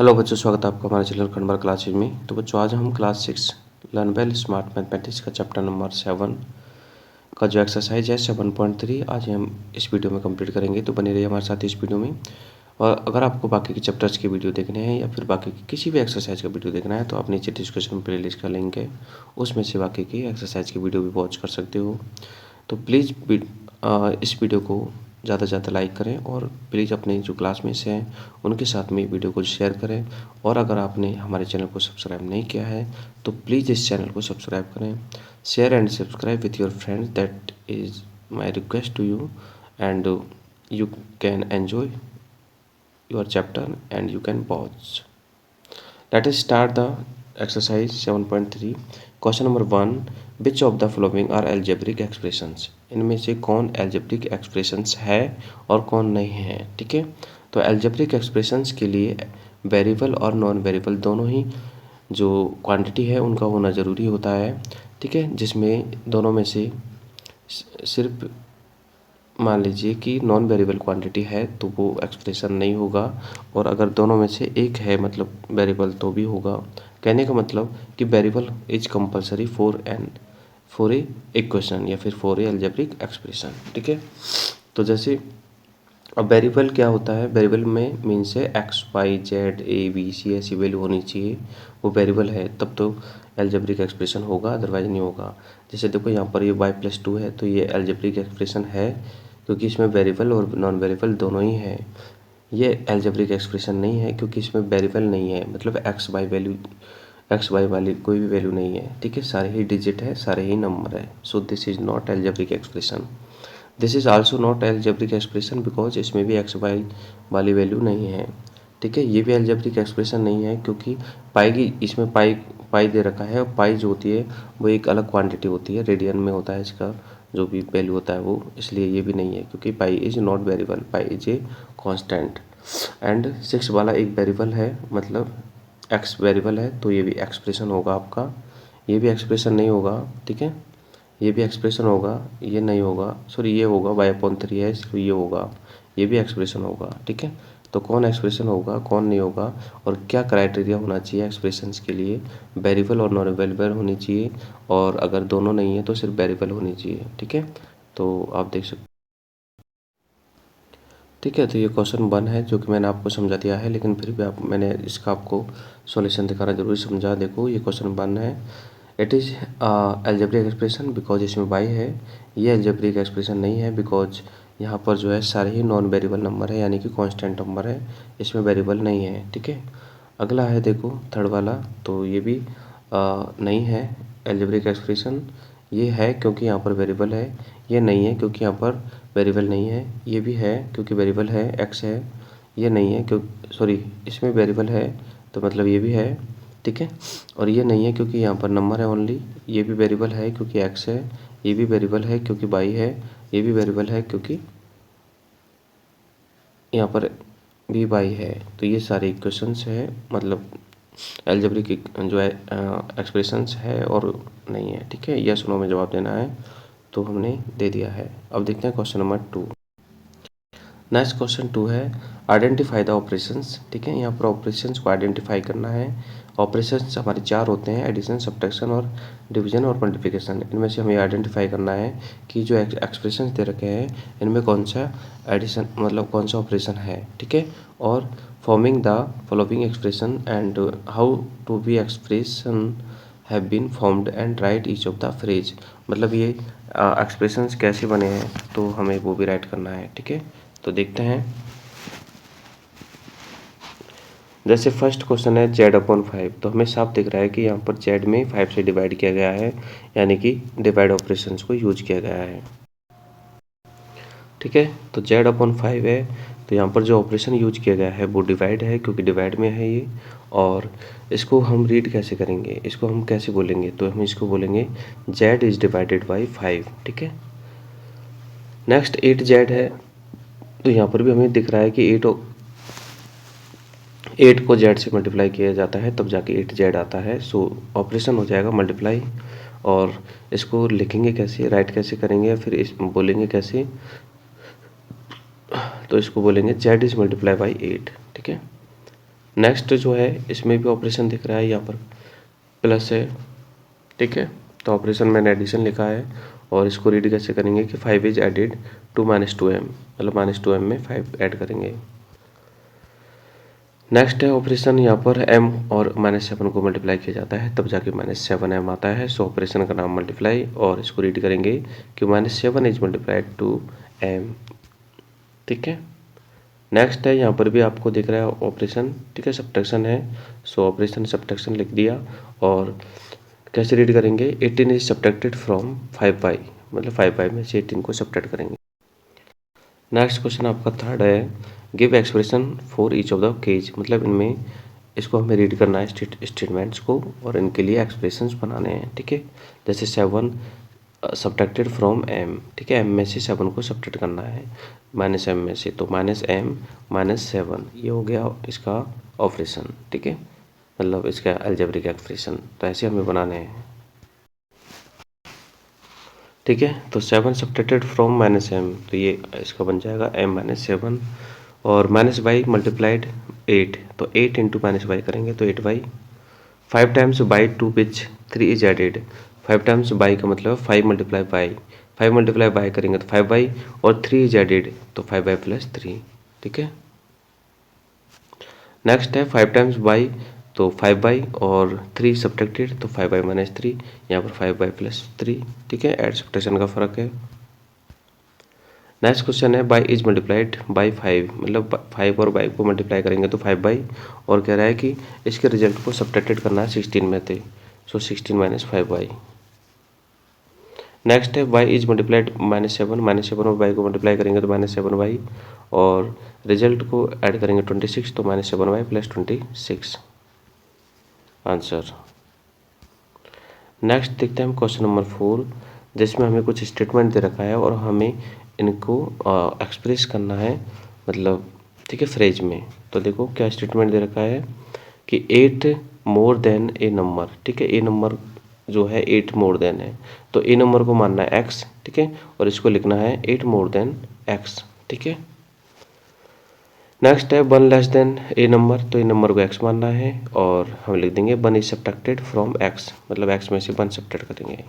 Hello बच्चों, स्वागत है आपका हमारे चैनल खंडवा क्लासेज में। तो बच्चों, आज हम class 6 learn well smart mathematics का चैप्टर नंबर 7 का जो एक्सरसाइज है 7.3 आज हम इस वीडियो में कंप्लीट करेंगे। तो बने रहिए हमारे साथ इस वीडियो में। और अगर आपको बाकी के चैप्टर्स के वीडियो देखने हैं या फिर बाकी की किसी भी एक्सरसाइज का वीडियो देखना है तो आप नीचे डिस्क्रिप्शन में प्लेलिस्ट का लिंक है, उसमें से बाकी की एक्सरसाइज की वीडियो भी वॉच कर सकते हो। तो प्लीज़ इस वीडियो को ज़्यादा से ज़्यादा लाइक करें और प्लीज़ अपने जो क्लासमेट्स हैं उनके साथ में वीडियो को शेयर करें। और अगर आपने हमारे चैनल को सब्सक्राइब नहीं किया है तो प्लीज़ इस चैनल को सब्सक्राइब करें। Share and subscribe with your friends, that is my request to you. And you can enjoy your chapter and you can pause. Let us start the exercise 7.3. Question number 1. Which of the following are algebraic expressions? इनमें से कौन algebraic expressions है और कौन नहीं है। ठीक है, तो algebraic expressions के लिए वेरिएबल और नॉन वेरिएबल दोनों ही जो क्वांटिटी है उनका होना ज़रूरी होता है। ठीक है, जिसमें दोनों में से सिर्फ मान लीजिए कि नॉन वेरिएबल क्वांटिटी है तो वो एक्सप्रेशन नहीं होगा, और अगर दोनों में से एक है मतलब वेरिएबल तो भी होगा। कहने का मतलब कि variable is compulsory for a equation या फिर फॉर ए अलजेब्रिक एक्सप्रेशन। ठीक है, तो जैसे अब वेरिएबल क्या होता है, वेरिएबल में मीन्स है X Y Z A B C ऐसी वैल्यू होनी चाहिए, वो वेरिएबल है तब तो अलजेब्रिक एक्सप्रेशन होगा, अदरवाइज नहीं होगा। जैसे देखो यहाँ पर ये y+2 है तो ये अलजेब्रिक एक्सप्रेशन है क्योंकि इसमें वेरिएबल और नॉन वेरिएबल दोनों ही हैं। ये अलजेब्रिक एक्सप्रेशन नहीं है क्योंकि इसमें वेरिएबल नहीं है, मतलब एक्स वाई वाली कोई भी वैल्यू नहीं है। ठीक है, सारे ही डिजिट है, सारे ही नंबर है। So this is not algebraic expression. This is also not algebraic expression because इसमें भी एक्स वाई वाली वैल्यू नहीं है। ठीक है, ये भी अलजेब्रिक एक्सप्रेशन नहीं है क्योंकि पाई की इसमें पाई दे रखा है, और पाई जो होती है वो एक अलग क्वांटिटी होती है, रेडियन में होता है इसका जो भी वैल्यू होता है वो, इसलिए ये भी नहीं है क्योंकि pi is not variable, pi is a constant. And 6 वाला एक वेरिएबल है, मतलब एक्स वेरिएबल है, तो ये भी एक्सप्रेशन होगा आपका। ये भी एक्सप्रेशन नहीं होगा। ठीक है, ये भी एक्सप्रेशन होगा, ये नहीं होगा, सॉरी ये होगा y/3 है इसलिए ये होगा, ये भी एक्सप्रेशन होगा। ठीक है, तो कौन एक्सप्रेशन होगा कौन नहीं होगा और क्या क्राइटेरिया होना चाहिए एक्सप्रेशंस के लिए, वेरिएबल और नॉन वेरिएबल होनी चाहिए, और अगर दोनों नहीं है तो सिर्फ वेरिएबल होनी चाहिए। ठीक है, तो आप देख सकते। ठीक है, तो ये क्वेश्चन 1 है जो कि मैंने आपको समझा दिया है, लेकिन फिर भी मैंने इसका आपको सॉल्यूशन दिखाना जरूरी समझा। देखो ये क्वेश्चन 1 है, it is algebraic expression because इसमें y है। ये अलजेब्रिक एक्सप्रेशन नहीं है बिकॉज यहाँ पर जो है सारे ही नॉन वेरिएबल नंबर है, यानी कि कांस्टेंट नंबर है, इसमें वेरिएबल नहीं है। ठीक है, अगला है देखो थर्ड वाला, तो ये भी नहीं है अलजेब्रिक एक्सप्रेशन। ये है क्योंकि यहाँ पर वेरिएबल है, ये नहीं है क्योंकि यहाँ पर वेरिएबल नहीं है, ये भी है क्योंकि वेरिएबल है x है, ये नहीं है क्योंकि सॉरी इसमें वेरिएबल है तो मतलब ये भी है। ठीक है, और ये नहीं है क्योंकि यहाँ पर नंबर है ओनली, ये भी वेरिएबल है क्योंकि x है, ये भी वेरिएबल है क्योंकि y है, ये भी वेरिएबल है क्योंकि यहाँ पर भी y है। तो ये सारे इक्वेशंस है, मतलब अलजेब्रिक जो है एक्सप्रेशंस है और नहीं है। ठीक है, यस नो में जवाब देना है, तो हमने दे दिया है। अब देखते हैं क्वेश्चन नंबर 2। नेक्स्ट क्वेश्चन 2 है आइडेंटिफाई द ऑपरेशंस। ठीक है, यहाँ पर ऑपरेशंस को आइडेंटिफाई करना है। ऑपरेशंस हमारे 4 होते हैं, एडिशन, सब्ट्रैक्शन और डिवीजन और मल्टीप्लिकेशन। इनमें से हमें आइडेंटिफाई करना है कि जो एक्सप्रेशंस दे रखे हैं इनमें कौन सा एडिशन मतलब कौन सा ऑपरेशन है। ठीक है, और forming the following expression and how to be expression have been formed and write each of the phrase. मतलब ये एक्सप्रेशंस कैसे बने हैं तो हमें वो भी राइट करना है। ठीक है, तो देखते हैं। जैसे फर्स्ट क्वेश्चन है z/5, तो हमें साफ दिख रहा है कि यहाँ पर z में 5 से डिवाइड किया गया है, यानी कि डिवाइड ऑपरेशंस को यूज किया गया है। ठीक है, तो z/5 है तो यहाँ पर जो ऑपरेशन यूज किया गया है वो डिवाइड है क्योंकि डिवाइड में है ये। और इसको हम रीड कैसे करेंगे, इसको हम कैसे बोलेंगे, तो हम इसको बोलेंगे z इज डिवाइडेड बाई 5। ठीक है, नेक्स्ट 8z है, तो यहाँ पर भी हमें दिख रहा है कि 8 को z से मल्टीप्लाई किया जाता है तब जाके 8z आता है। सो ऑपरेशन हो जाएगा मल्टीप्लाई, और इसको लिखेंगे कैसे, राइट कैसे करेंगे, फिर इस बोलेंगे कैसे, तो इसको बोलेंगे z इज मल्टीप्लाई बाई 8। ठीक है, नेक्स्ट जो है इसमें भी ऑपरेशन दिख रहा है, यहाँ पर प्लस है, ठीक है। तो ऑपरेशन मैंने एडिशन लिखा है और इसको रीड कैसे करेंगे कि 5 इज एडिड टू -2m, मतलब -2m में 5 ऐड करेंगे। नेक्स्ट है ऑपरेशन, यहाँ पर m और -7 को मल्टीप्लाई किया जाता है तब जाके -7m आता है। सो ऑपरेशन का नाम मल्टीप्लाई, और इसको रीड करेंगे कि -7 इज मल्टीप्लाइड टू m, ठीक है। नेक्स्ट है, यहाँ पर भी आपको दिख रहा है ऑपरेशन, ठीक है, सब्ट्रैक्शन है। सो ऑपरेशन सब्ट्रैक्शन लिख दिया, और कैसे रीड करेंगे, 18 इज सब्ट्रैक्टेड फ्रॉम 5y, मतलब 5y में से 18 को सब्ट्रैक्ट करेंगे। नेक्स्ट क्वेश्चन आपका थर्ड है, give expression for each of the case, मतलब इनमें इसको हमें रीड करना है स्टेटमेंट्स को, और इनके लिए एक्सप्रेशंस बनाने हैं, ठीक है। जैसे 7 सब्ट्रैक्टेड फ्रॉम m, ठीक है, m में से 7 को सब्ट्रैक्ट करना है -m में से, तो -m -7 ये हो गया इसका ऑपरेशन, ठीक है, मतलब इसका अलजेब्रिक एक्सप्रेशन। तो ऐसे हमें बनाने हैं, ठीक है। तो 7 सब्ट्रैक्टेड फ्रॉम -m, तो ये इसका बन जाएगा m -7, और -y मल्टीप्लाइड 8, तो 8 इंटू -y करेंगे तो 8y, 5 times by 2 which 3 is added, 5 times by का मतलब 5 मल्टीप्लाई बाई, 5 मल्टीप्लाई बाई करेंगे तो 5y, और 3 इज एडेड तो 5y प्लस 3, ठीक है। नेक्स्ट है 5 टाइम्स बाई, तो 5y, और 3 सब्ट्रैक्टेड तो 5y -3, यहाँ पर 5y प्लस 3, ठीक है, एड सब्ट्रैक्शन का फर्क है। नेक्स्ट क्वेश्चन है बाई इज मल्टीप्लाइड बाई 5, मतलब 5 और बाई को मल्टीप्लाई करेंगे तो 5y, और कह रहा है कि इसके रिजल्ट को सब्ट्रैक्टेड करना है 16 में थे, सो 16 - 5y। नेक्स्ट है y इज मल्टीप्लाइड -7 और y को मल्टीप्लाई करेंगे तो -7y, और रिजल्ट को ऐड करेंगे 26, तो -7y प्लस 26 आंसर। नेक्स्ट देखते हैं हम क्वेश्चन नंबर 4, जिसमें हमें कुछ स्टेटमेंट दे रखा है और हमें इनको एक्सप्रेस करना है, मतलब ठीक है, फ्रेज में। तो देखो क्या स्टेटमेंट दे रखा है कि 8 मोर देन ए नंबर, ठीक है, ए नंबर जो है 8 मोर देन है, तो ए नंबर को मानना है x, ठीक है, और इसको लिखना है 8 मोर देन x, ठीक है। नेक्स्ट है 1 लेस देन ए नंबर, तो ए नंबर को x मानना है, और हम लिख देंगे 1 इज सब्ट्रैक्टेड फ्रॉम x, मतलब x में से 1 सब्ट्रैक्ट करेंगे।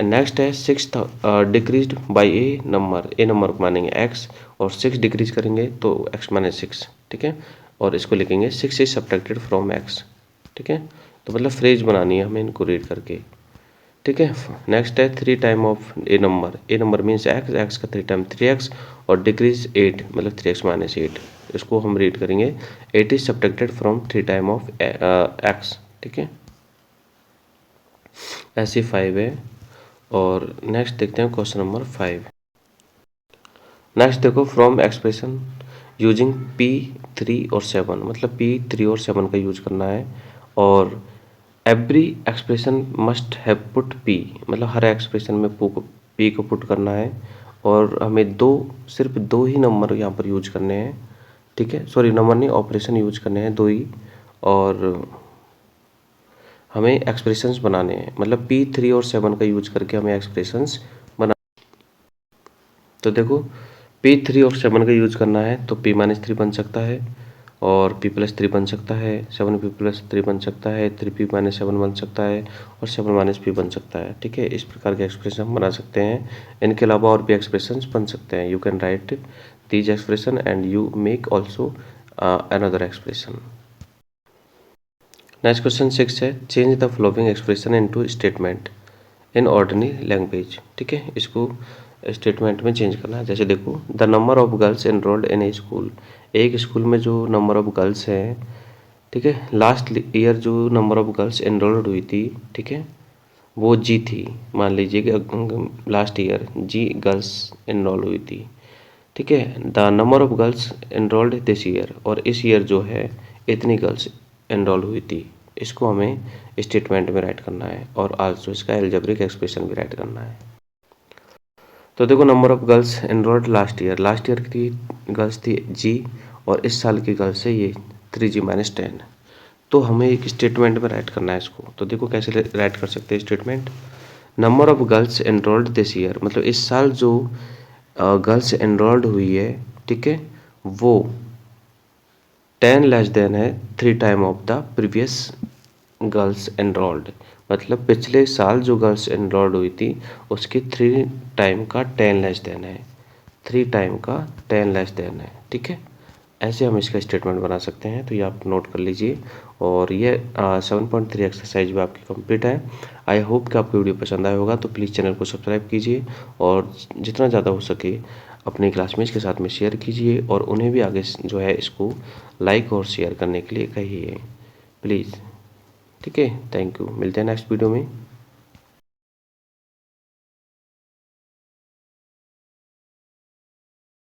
नेक्स्ट है 6 डिक्रीज बाई ए नंबर को मानेंगे x, और 6 डिक्रीज करेंगे तो x -6, ठीक है, और इसको लिखेंगे 6 इज सब्ट्रैक्टेड फ्रॉम x, ठीक है। तो मतलब फ्रेज बनानी है हमें इनको रीड करके, ठीक है। नेक्स्ट है 3 time of A number means x का 3 टाइम 3x, और डिक्रीज 8 मतलब 3x -8, इसको हम रीड करेंगे 8 is subtracted from 3 time of x, ठीक है। ऐसे 5 है, और नेक्स्ट देखते हैं क्वेश्चन नंबर 5। नेक्स्ट देखो फ्रॉम एक्सप्रेशन यूजिंग p3 और 7, मतलब p3 और 7 का यूज करना है, और every expression must have put p, मतलब हर एक्सप्रेशन में p को पुट करना है, और हमें सिर्फ दो ही नंबर यहाँ पर यूज करने हैं, ठीक है, सॉरी नंबर नहीं, ऑपरेशन यूज करने हैं 2 ही, और हमें एक्सप्रेशंस बनाने हैं, मतलब p3 और 7 का यूज करके हमें एक्सप्रेशंस बना। तो देखो p3 और 7 का यूज करना है तो p -3 बन सकता है, और p + 3 बन सकता है, 7p + 3 बन सकता है, 3p - 7 बन सकता है, और 7 - p बन सकता है, ठीक है। इस प्रकार के एक्सप्रेशन हम बना सकते हैं। इनके अलावा और भी एक्सप्रेशंस बन सकते हैं। You can write these expression and you make also another expression. Next question 6 है, change the following expression into statement in ordinary language, ठीक है, इसको स्टेटमेंट में चेंज करना है। जैसे देखो the number of girls enrolled in A school, एक स्कूल में जो नंबर ऑफ गर्ल्स हैं, ठीक है, लास्ट ईयर जो नंबर ऑफ गर्ल्स एनरोल्ड हुई थी, ठीक है, वो जी थी। मान लीजिए कि लास्ट ईयर जी गर्ल्स एनरोल हुई थी, ठीक है। The number of girls enrolled this year, और इस ईयर जो है इतनी गर्ल्स एनरोल हुई थी, इसको हमें स्टेटमेंट में राइट करना है, और आल्सो इसका अलजेब्रिक एक्सप्रेशन भी राइट करना है। तो देखो number of girls enrolled last year की गर्ल्स थी जी, और इस साल की गर्ल्स है ये 3g - 10, तो हमें एक स्टेटमेंट में राइट करना है इसको। तो देखो कैसे राइट कर सकते हैं statement, number of girls enrolled this year, मतलब इस साल जो गर्ल्स एनरोल्ड हुई है, ठीक है, वो 10 लेस देन है 3 time of the previous girls enrolled, मतलब पिछले साल जो गर्ल्स एनरोल्ड हुई थी उसकी 3 टाइम का 10 लेस देन है, 3 टाइम का 10 लेस देन है। ठीक है, ऐसे हम इसका स्टेटमेंट बना सकते हैं, तो ये आप नोट कर लीजिए। और ये 7.3 एक्सरसाइज भी आपकी कंप्लीट है। आई होप कि आपको वीडियो पसंद आया होगा, तो प्लीज़ चैनल को सब्सक्राइब कीजिए और जितना ज़्यादा हो सके अपने क्लासमेट्स के साथ में शेयर कीजिए और उन्हें भी आगे जो है इसको लाइक और शेयर करने के लिए कहिए प्लीज़। ठीक है, थैंक यू, मिलते हैं नेक्स्ट वीडियो में।